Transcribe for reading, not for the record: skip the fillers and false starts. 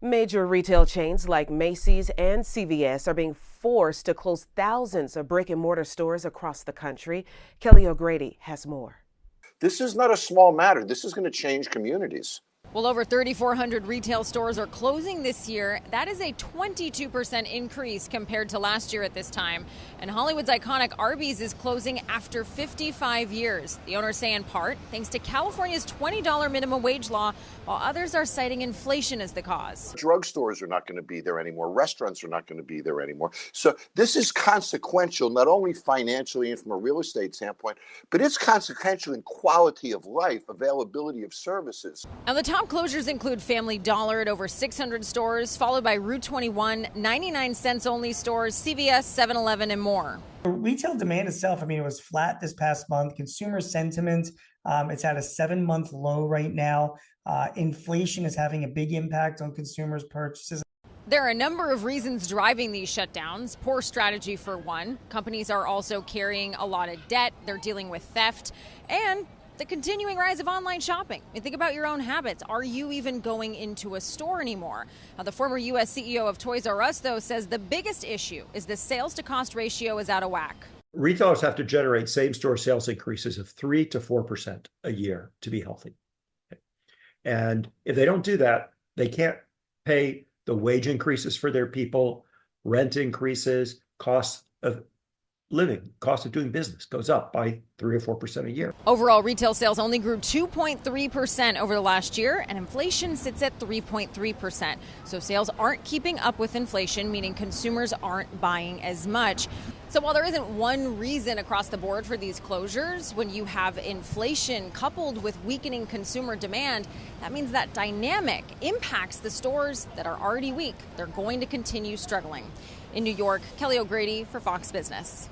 Major retail chains like Macy's and CVS are being forced to close thousands of brick-and-mortar stores across the country. Kelly O'Grady has more. This is not a small matter. This is going to change communities. Well, over 3,400 retail stores are closing this year. That is a 22% increase compared to last year at this time. And Hollywood's iconic Arby's is closing after 55 years. The owners say in part thanks to California's $20 minimum wage law, while others are citing inflation as the cause. Drugstores are not going to be there anymore. Restaurants are not going to be there anymore. So this is consequential, not only financially and from a real estate standpoint, but it's consequential in quality of life, availability of services. Now, the top closures include Family Dollar at over 600 stores, followed by Route 21, 99-cents only stores, CVS, 7-Eleven, and more. Retail demand itself, it was flat this past month. Consumer sentiment, it's at a 7-month low right now. Inflation is having a big impact on consumers' purchases. There are a number of reasons driving these shutdowns. Poor strategy for one. Companies are also carrying a lot of debt. They're dealing with theft and the continuing rise of online shopping. Think about your own habits. Are you even going into a store anymore? Now, the former U.S. CEO of Toys R Us, though, says the biggest issue is the sales to cost ratio is out of whack. Retailers have to generate same-store sales increases of 3 to 4% a year to be healthy. And if they don't do that, they can't pay the wage increases for their people, rent increases, costs of living, cost of doing business goes up by 3 or 4% a year. Overall, retail sales only grew 2.3% over the last year, and inflation sits at 3.3%. So sales aren't keeping up with inflation, meaning consumers aren't buying as much. So while there isn't one reason across the board for these closures, when you have inflation coupled with weakening consumer demand, that means that dynamic impacts the stores that are already weak. They're going to continue struggling. In New York, Kelly O'Grady for Fox Business.